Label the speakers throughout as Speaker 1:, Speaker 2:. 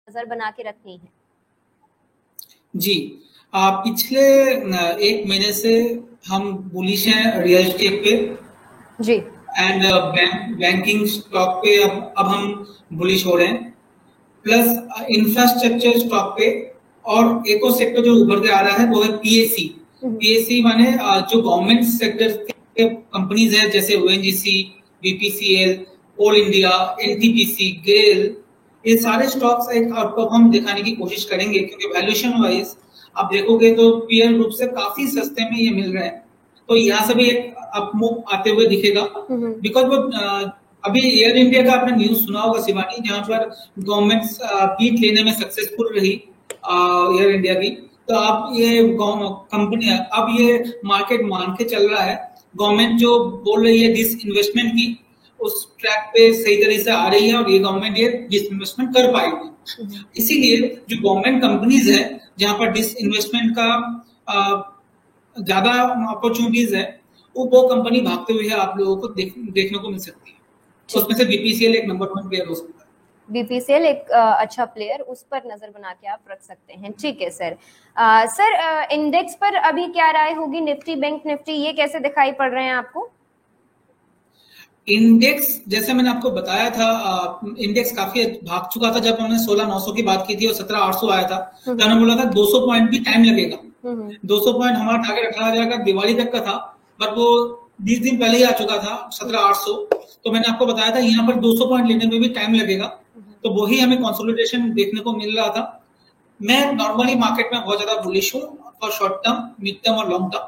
Speaker 1: नजर बना के रखनी है?
Speaker 2: जी, पिछले 1 महीने से हम बुलिश हैं रियल एस्टेट पे
Speaker 1: जी।
Speaker 2: एंड बैंकिंग स्टॉक पे अब हम बुलिश हो रहे हैं, प्लस इंफ्रास्ट्रक्चर स्टॉक पे। और एक और सेक्टर जो उभर के आ रहा है वो है पीएससी। पीएससी माने जो गवर्नमेंट सेक्टर के कंपनीज है, जैसे ओएनजीसी, बीपीसीएल, कोल इंडिया, एनटीपीसी, गेल, ये सारे स्टॉक्स एक आउटपरफॉर्म दिखाने की कोशिश करेंगे, क्योंकि वैल्यूएशन वाइज आप देखोगे तो पीयर ग्रुप से काफी सस्ते में ये मिल रहे हैं। तो यहाँ से भी एक अपमूव आते हुए दिखेगा, बिकॉज वो अभी एयर इंडिया का आपने न्यूज सुना होगा शिवानी, जहां पर गवर्नमेंट बीट लेने में सक्सेसफुल रही एयर इंडिया की। तो अब ये कंपनी, अब ये मार्केट मान के चल रहा है, गवर्नमेंट जो बोल रही है डिस इन्वेस्टमेंट की, उस ट्रैक पे सही तरीके से आ रही है और ये गवर्नमेंट ये डिस इन्वेस्टमेंट कर पाएगी। इसीलिए जो गवर्नमेंट कंपनीज है जहां पर डिस इन्वेस्टमेंट का ज्यादा अपॉर्चुनिटीज है, वो कंपनी भागते हुए आप लोगों को देखने को मिल सकती है। तो उसमें से बीपीसीएल एक नंबर 1 प्लेयर हो सकता है।
Speaker 1: बीपीसीएल एक अच्छा प्लेयर, उस पर नजर बना के आप रख सकते हैं। ठीक है सर। सर इंडेक्स पर अभी क्या राय होगी? निफ्टी, बैंक निफ्टी, ये कैसे दिखाई पड़ रहे हैं आपको?
Speaker 2: इंडेक्स जैसे मैंने आपको बताया था, इंडेक्स काफी भाग चुका था जब हमने 16,900 की बात की थी और 17,800 आया था, तो हमने बोला था 200 पॉइंट भी टाइम लगेगा। 200 पॉइंट हमारा टारगेट 18,000 का दिवाली तक का था, पर वो 20 दिन पहले ही आ चुका था 17,800। तो मैंने आपको बताया था यहाँ पर 200 पॉइंट लेने में भी टाइम लगेगा, तो वही हमें कंसोलिडेशन देखने को मिल रहा था। मैं नॉर्मली मार्केट में बहुत ज्यादा बुलिश हूँ for short term, mid term और लॉन्ग टर्म।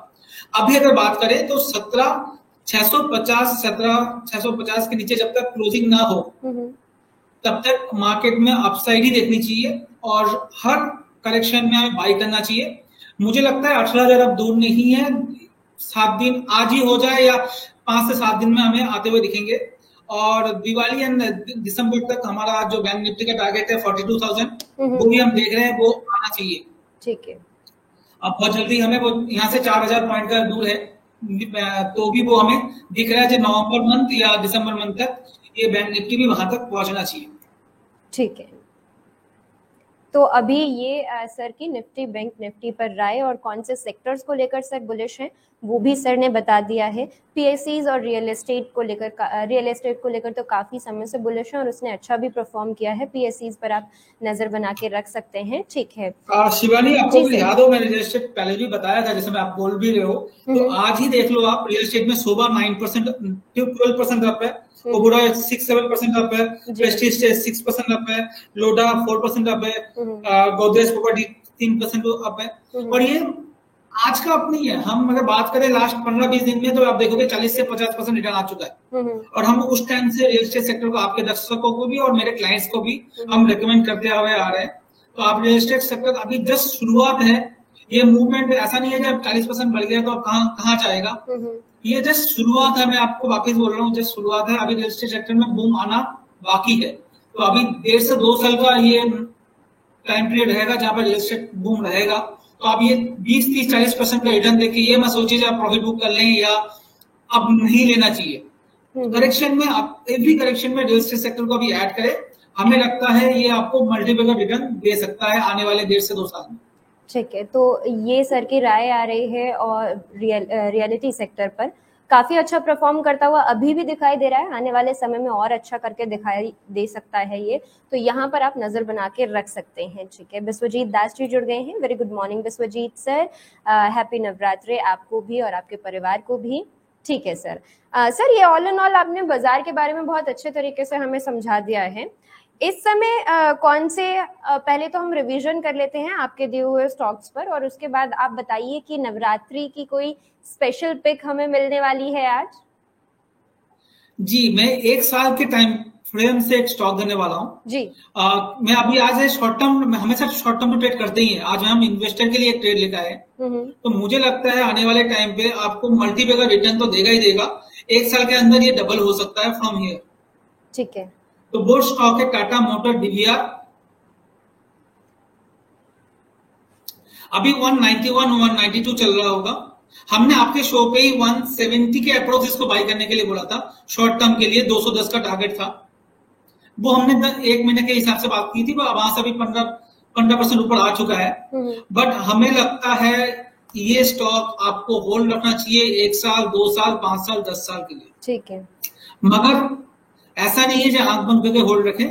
Speaker 2: अभी अगर बात करें तो 17,650 के नीचे जब तक क्लोजिंग ना हो तब तक मार्केट में अपसाइड ही देखनी चाहिए और हर करेक्शन में हमें बाई करना चाहिए। मुझे लगता है 18,000 अब दूर नहीं है, 7 दिन आज ही हो जाए या 5 से 7 दिन में हमें आते हुए दिखेंगे। और दिवाली एंड दिसंबर तक हमारा जो बैंक निफ्टी का टारगेट है 42,000, वो भी हम देख रहे हैं, वो आना चाहिए।
Speaker 1: ठीक है।
Speaker 2: अब बहुत जल्दी हमें वो यहाँ से 4,000 पॉइंट का दूर है, तो भी वो हमें दिख रहा है कि नवंबर मंथ या दिसंबर मंथ तक ये बैंक निफ्टी भी वहां तक पहुंचना चाहिए।
Speaker 1: ठीक है। तो अभी ये सर की निफ्टी, बैंक निफ्टी पर राय और कौन से सेक्टर्स को लेकर सर बुलिश हैं वो भी सर ने बता दिया है। पीएससीज और रियल एस्टेट को लेकर तो काफी समय से बुलिश है और उसने अच्छा भी परफॉर्म किया है। पीएससीज पर आप नजर बना के रख सकते हैं। ठीक है
Speaker 2: शिवानी, आपको याद हो मैंने रियल एस्टेट पहले भी बताया था, जैसे मैं आप बोल भी रहे हो, तो आज ही देख लो आप, रियल एस्टेट में शोभा 9% 12% अप है, ओबरा 6-7% अप है, प्रेस्टीज 6% अप है, लोडा 4% अप है, गोदरेज प्रॉपर्टी 3% अप है। और ये आज का अपनी है, हम अगर बात करें लास्ट 15-20 दिन में, तो आप देखोगे 40 से 50% रिटर्न आ चुका है। और हम उस टाइम से रियल एस्टेट सेक्टर को, आपके दर्शकों को भी और मेरे क्लाइंट्स को भी हम रेकमेंड करते हुए आ रहे हैं। तो आप रियल एस्टेट सेक्टर अभी जस्ट शुरुआत है, ये मूवमेंट ऐसा नहीं है कि अब 40% बढ़ गया तो अब कहाँ जाएगा, ये जस्ट शुरुआत है। मैं आपको वापस बोल रहा हूँ, जस्ट शुरुआत है। अभी रियल एस्टेट सेक्टर में बूम आना बाकी है, तो अभी 1.5 से 2 साल का ये टाइम पीरियड रहेगा जहां पर रियल एस्टेट बूम रहेगा। तो आप ये 20-30-40% का रिटर्न देखिए, ये मत सोचिए आप प्रॉफिट बुक कर लें या अब नहीं लेना चाहिए। करेक्शन में आप एवरी करेक्शन में रियल एस्टेट सेक्टर को भी ऐड करें, हमें लगता है ये आपको मल्टीपल का रिटर्न दे सकता है आने वाले 1.5 से 2 साल में।
Speaker 1: ठीक है, तो ये सर की राय आ रही है और रियलिटी सेक्टर पर काफी अच्छा परफॉर्म करता हुआ अभी भी दिखाई दे रहा है, आने वाले समय में और अच्छा करके दिखाई दे सकता है ये, तो यहाँ पर आप नजर बना के रख सकते हैं। ठीक है, विश्वजीत दास जी जुड़ गए हैं। Very good morning Vishwajeet sir, happy Navratri आपको भी और आपके परिवार को भी। ठीक है सर। सर ये ऑल इन ऑल आपने बाजार के बारे में बहुत अच्छे तरीके से हमें समझा दिया है। इस समय कौन से पहले तो हम रिवीजन कर लेते हैं आपके दिए हुए स्टॉक्स पर, और उसके बाद आप बताइए कि नवरात्रि की कोई स्पेशल पिक हमें मिलने वाली है आज?
Speaker 2: जी, मैं 1 साल के टाइम फ्रेम से एक स्टॉक देने वाला हूँ
Speaker 1: जी।
Speaker 2: मैं अभी आज शॉर्ट टर्म, हमेशा शॉर्ट टर्म ट्रेड करते ही हैं, आज हम इन्वेस्टर के लिए एक ट्रेड लेकर आए। तो मुझे लगता है आने वाले टाइम पे आपको मल्टीपल का रिटर्न तो देगा ही देगा, 1 साल के अंदर ये डबल हो सकता है फ्रॉम हियर।
Speaker 1: ठीक है,
Speaker 2: तो वो स्टॉक है टाटा मोटर डीवीआर। अभी 191-192 चल रहा होगा। हमने आपके शो पे ही 170 के अप्रोच इसको बाई करने के लिए बोला था, शॉर्ट टर्म के लिए 210 का टारगेट था। वो हमने 1 महीने के हिसाब से बात की थी, वहां से भी 15% ऊपर आ चुका है। बट हमें लगता है ये स्टॉक आपको होल्ड रखना चाहिए 1 साल, 2 साल, 5 साल, 10 साल के लिए।
Speaker 1: ठीक है।
Speaker 2: मगर ऐसा नहीं है जो आंख बंद करके होल्ड रखें।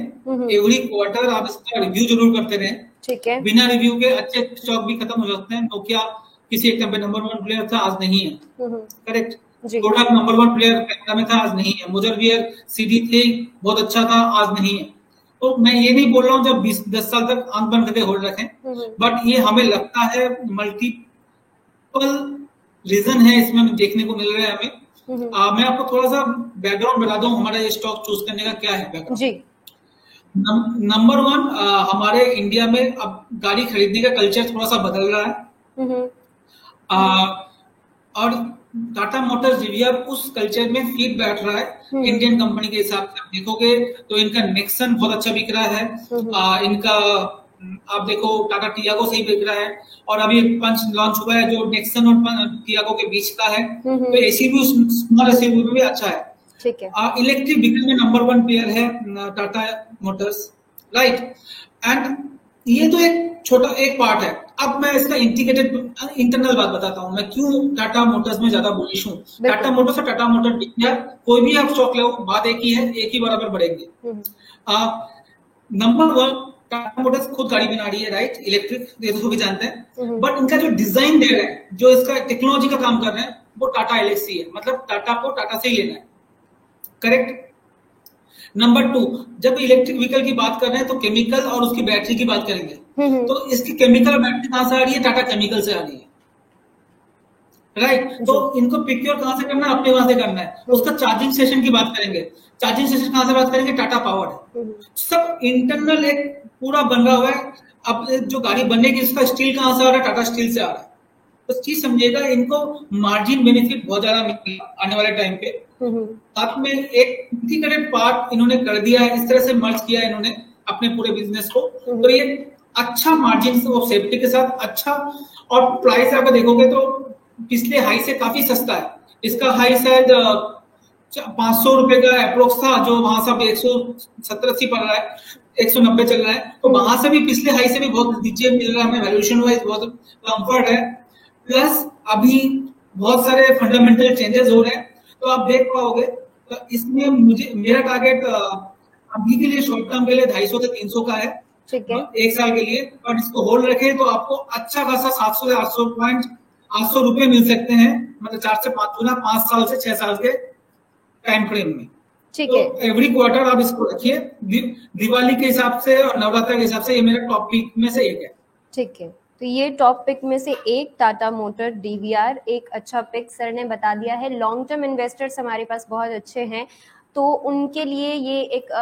Speaker 2: एवरी क्वार्टर आप इसका रिव्यू जरूर करते रहें।
Speaker 1: ठीक है।
Speaker 2: बिना रिव्यू के अच्छे स्टॉक भी खत्म हो जाते हैं। नोकिया किसी एक टाइम पे नंबर 1 प्लेयर था, आज नहीं है। Correct. Kodak number 1 player Canada में था, आज नहीं है। मोजरवियर CD थे, बहुत अच्छा था, आज नहीं है। तो मैं ये नहीं बोल रहा हूँ जब 10 साल तक आंख बंद करके होल्ड रखें, बट ये हमें लगता है मल्टीपल रीजन है इसमें देखने को मिल रहा है हमें। मैं आपको थोड़ा सा बैकग्राउंड बता दूं हमारा ये स्टॉक चूज करने का क्या है बैकग्राउंड जी। नंबर 1, हमारे इंडिया में अब गाड़ी खरीदने का कल्चर थोड़ा सा बदल रहा है। और टाटा मोटर्स जीवीआर उस कल्चर में फिट बैठ रहा है। इंडियन कंपनी के हिसाब से आप देखोगे तो इनका नेक्सन बहुत अच्छा बिक रहा है। इनका आप देखो टाटा टियागो से ही बिक रहा है, और अभी पंच लॉन्च हुआ है जो नेक्सन और टियागो के बीच का है। तो एसयूवी, स्मॉल एसयूवी में भी अच्छा है। ठीक है। इलेक्ट्रिक व्हीकल में नंबर 1 प्लेयर है टाटा मोटर्स, राइट। एंड ये तो एक छोटा एक पार्ट है। अब मैं इसका इंटीग्रेटेड इंटरनल बात बताता हूँ, मैं क्यों टाटा मोटर्स में ज्यादा बुलिश हूँ। टाटा मोटर्स और टाटा मोटर इंडिया, कोई भी आप स्टॉक लो, बात एक ही है, एक ही बराबर बढ़ेंगे। नंबर 1, टाटा मोटर्स खुद गाड़ी बना रही है, राइट, इलेक्ट्रिक, ये तो भी जानते हैं। बट इनका जो डिजाइन दे रहा है, जो इसका टेक्नोलॉजी का काम कर रहे हैं, वो टाटा एलेक्सी है। मतलब टाटा को टाटा से ही लेना है, करेक्ट। नंबर 2, जब इलेक्ट्रिक व्हीकल की बात कर रहे हैं तो केमिकल और उसकी बैटरी की बात करेंगे। तो इसकी केमिकल बैटरी कहां से आ रही है? टाटा केमिकल से आ रही है, राइट। तो इनको प्रोक्योर कहां से करना है? अपने वहां से करना है। उसका चार्जिंग स्टेशन की बात करेंगे, चार्जिंग स्टेशन कहां से बात करेंगे? टाटा पावर है। सब इंटरनल एक पूरा बन रहा हुआ है। अब जो गाड़ी बनेगी उसका स्टील कहां से आ रहा है? टाटा स्टील से आ रहा है। तो चीज समझिएगा, इनको मार्जिन बेनिफिट बहुत ज्यादा मिलेगा आने वाले टाइम पे। साथ में एक इंटीग्रेटेड पार्ट इन्होंने कर दिया है, इस तरह से मर्ज किया है इन्होंने अपने पूरे बिजनेस को। तो ये अच्छा मार्जिन और सेफ्टी के साथ अच्छा, और प्राइस आप देखोगे तो पिछले हाई से काफी सस्ता है। इसका हाई शायद 500 रुपए का अप्रोक्स था, जो वहां से 170-80 पड़ रहा है, 190 चल रहा है। तो वहां से भी पिछले हाई से भी बहुत नीचे मिल रहा है हमें, वैल्यूएशन वाइज बहुत कंफर्ट है। प्लस अभी बहुत सारे फंडामेंटल चेंजेस हो रहे हैं, तो आप देख पाओगे। तो इसमें मुझे मेरा टारगेट अभी के लिए शॉर्ट टर्म के लिए 250 से 300 का है, ठीक है, 1 साल के लिए। और इसको होल्ड रखे तो आपको अच्छा खासा 700 से 800 रुपए मिल सकते हैं, मतलब 4 से 5 गुना, 5 साल से 6 साल के टाइम फ्रेम में। ठीक है। तो एवरी क्वार्टर आप इसको रखिए। दिवाली के हिसाब से और नवरात्र के हिसाब से ये मेरा टॉप पिक में से एक है। ठीक है, तो ये टॉप पिक में से एक टाटा मोटर डीवीआर एक अच्छा पिक सर ने बता दिया है। लॉन्ग टर्म इन्वेस्टर्स हमारे पास बहुत अच्छे हैं, तो उनके लिए ये एक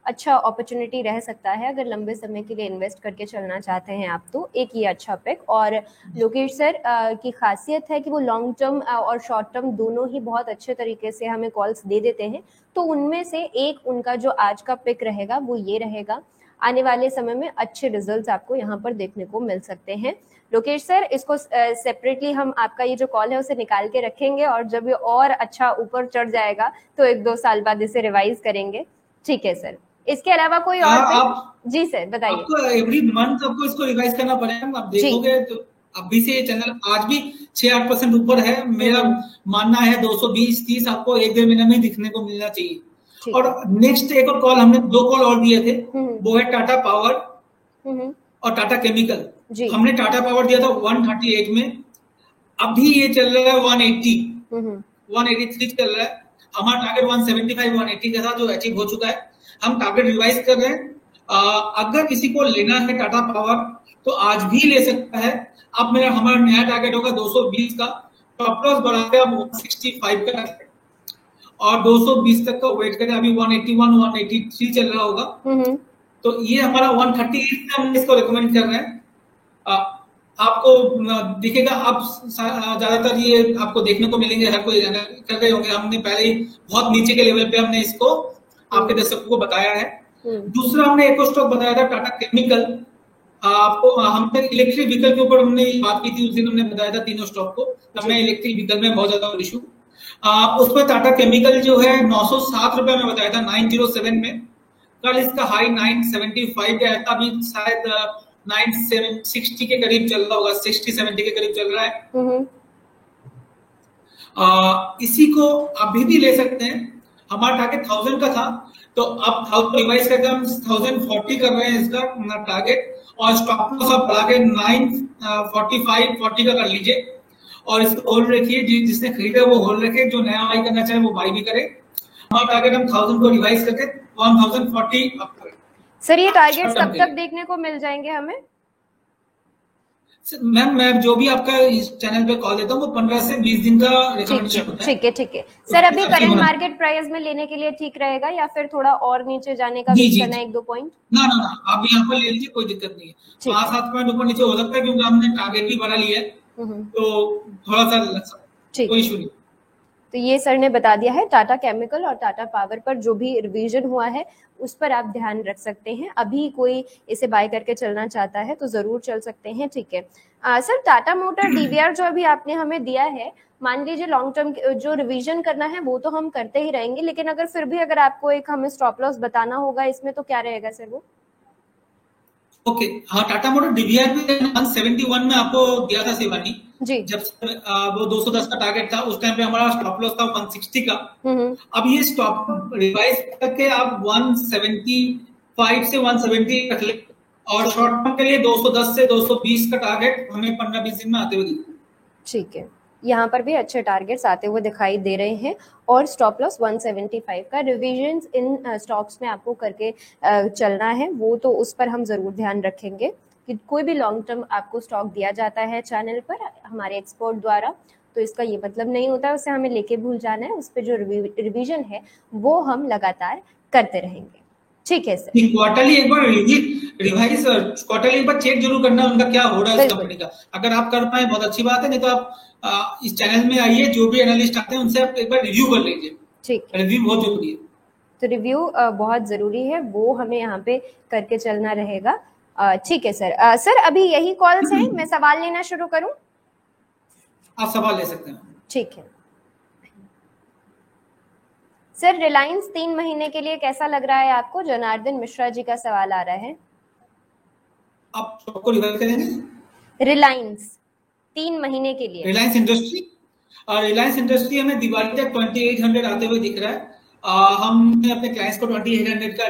Speaker 2: अच्छा अपॉर्चुनिटी रह सकता है अगर लंबे समय के लिए इन्वेस्ट करके चलना चाहते हैं आप, तो एक ये अच्छा पिक। और लोकेश सर की खासियत है कि वो लॉन्ग टर्म और शॉर्ट टर्म दोनों ही बहुत अच्छे तरीके से हमें कॉल्स दे देते हैं। तो उनमें से एक उनका जो आज का पिक रहेगा वो ये रहेगा। आने वाले समय में अच्छे रिजल्ट्स आपको यहाँ पर देखने को मिल सकते हैं। लोकेश सर, इसको सेपरेटली हम आपका ये जो कॉल है उसे निकाल के रखेंगे, और जब ये और अच्छा ऊपर चढ़ जाएगा तो 1-2 साल बाद इसे रिवाइज करेंगे। ठीक है सर, इसके अलावा कोई और? जी सर बताइए। आपको एवरी मंथ आपको इसको रिवाइज करना पड़ेगा। आप देखोगे तो अभी से ये चैनल आज भी 6-8% ऊपर है। मेरा मानना है 220-30 आपको 1-1.5 महीने में दिखने को मिलना चाहिए। और नेक्स्ट एक और कॉल, हमने 2 कॉल और दिए थे, वो है टाटा पावर और टाटा केमिकल। हमने टाटा पावर दिया था 138 में, अभी ये चल रहा है 180, 183 चल रहा है। हमारा टारगेट 175-180 का था, जो अचीव हो चुका है। हम टारगेट रिवाइज कर रहे हैं। अगर किसी को लेना है टाटा पावर तो आज भी ले सकता है। अब हमारा नया टारगेट होगा 220 का, टॉप लॉस बढ़ा के आप 165 का रखें और 220 तक का वेट करें। अभी 181-183 चल रहा होगा, तो ये हमारा 138 से हम इसको रिकमेंड कर रहे हैं। आपको दिखेगा, अब ज्यादातर ये आपको देखने को मिलेंगे, हर कोई कर रहे होंगे। हमने पहले ही बहुत नीचे के लेवल पे हमने इसको आपके दर्शकों को बताया है। दूसरा हमने एक स्टॉक बताया था टाटा केमिकल। आपको हमने इलेक्ट्रिक व्हीकल के ऊपर हमने बात की थी, उस दिन हमने बताया था तीनों स्टॉक को, तब मैं इलेक्ट्रिक व्हीकल में बहुत ज्यादा इशू। उसमें टाटा केमिकल जो है 907 रुपए में बताया था 907 में, कल इसका हाई 975 गया था, अभी शायद 960 के करीब चल रहा होगा, 60-70 के करीब चल रहा है। इसी को अभी भी ले सकते हैं। हमारा टारगेट 1000 का था, तो अब 1000 रिवाइज करके हम 1040 कर रहे हैं इसका टारगेट, और स्टॉप लॉस आप बढ़ा के 945-40 का कर लीजिए, और इसको होल्ड रखिए। जिसने खरीदा वो होल्ड रखे, जो नया बाई करना चाहे वो बाई भी करे। हमारा टारगेट हम 1000 को रिवाइज करके 1040 अप करें।
Speaker 1: सर ये टारगेट्स कब तक देखने को मिल जाएंगे हमें?
Speaker 2: मैम मैं जो भी आपका इस चैनल पे कॉल देता हूँ वो 15 से 20 दिन का रिकमेंडेशन होता है।
Speaker 1: ठीक है सर, अभी करंट मार्केट प्राइस में लेने के लिए ठीक रहेगा या फिर थोड़ा और नीचे जाने का वेट करना है 1-2 पॉइंट?
Speaker 2: ना आप यहाँ पर ले लीजिए, कोई दिक्कत नहीं है। 5-7 पॉइंट ऊपर नीचे हो सकता है, क्योंकि हमने टारगेट भी बढ़ा लिया है, तो थोड़ा सा लग सकता है, कोई इशू नहीं।
Speaker 1: तो ये सर ने बता दिया है टाटा केमिकल और टाटा पावर पर जो भी रिवीजन हुआ है उस पर आप ध्यान रख सकते हैं। अभी कोई इसे बाय करके चलना चाहता है तो जरूर चल सकते हैं। ठीक है सर, टाटा मोटर डीवीआर जो अभी आपने हमें दिया है, मान लीजिए लॉन्ग टर्म जो रिवीजन करना है वो तो हम करते ही रहेंगे, लेकिन अगर फिर भी अगर आपको एक हमें स्टॉप लॉस बताना होगा इसमें तो क्या रहेगा सर वो?
Speaker 2: ओके हाँ, टाटा मोटर डीवीआर में 171 में आपको दिया था शिवानी जी, जब वो 210 का टारगेट था, उस टाइम पे हमारा स्टॉप लॉस था 160 का। अब ये स्टॉप रिवाइज करके आप 175 से 170 रख ले, और शॉर्ट टर्म के लिए 210 से 220 का टारगेट हमें 15-20 दिन में आते हुए दिखा।
Speaker 1: ठीक है, यहाँ पर भी अच्छे टारगेट्स आते हुए दिखाई दे रहे हैं, और स्टॉप लॉस 175 का रिविजन्स इन स्टॉक्स में आपको करके चलना है, वो तो उस पर हम जरूर ध्यान रखेंगे कि कोई भी लॉन्ग टर्म आपको स्टॉक दिया जाता है चैनल पर हमारे एक्सपर्ट द्वारा, तो इसका ये मतलब नहीं होता है उसे हमें लेके भूल जाना है। उस पर जो रिवीजन है वो हम लगातार करते रहेंगे। ठीक है सर,
Speaker 2: क्वार्टरली एक बार रिवाइज, क्वार्टरली एक बार चेक जरूर करना उनका क्या हो रहा है इस कंपनी का। अगर आप कर पाए बहुत अच्छी बात है, नहीं तो आप इस चैनल में आइए, जो भी एनालिस्ट आते हैं उनसे आप एक बार रिव्यू कर लीजिए। ठीक, रिव्यू बहुत जरूरी है। तो
Speaker 1: रिव्यू बहुत जरूरी है, वो हमें यहाँ पे करके चलना रहेगा। ठीक है सर। सर अभी यही कॉल्स हैं, मैं सवाल लेना शुरू करूं?
Speaker 2: आप सवाल ले सकते हैं।
Speaker 1: ठीक है सर, रिलायंस 3 महीने के लिए कैसा लग रहा है आपको? जनार्दन मिश्रा जी का सवाल आ रहा है।
Speaker 2: आप सबको रिवाइज करेंगे?
Speaker 1: रिलायंस 3 महीने के लिए,
Speaker 2: रिलायंस इंडस्ट्री, और रिलायंस इंडस्ट्री हमें दिवाली तक 2800 आते हुए दिख रहा है। हमने अपने क्लाइंट्स को 2800 का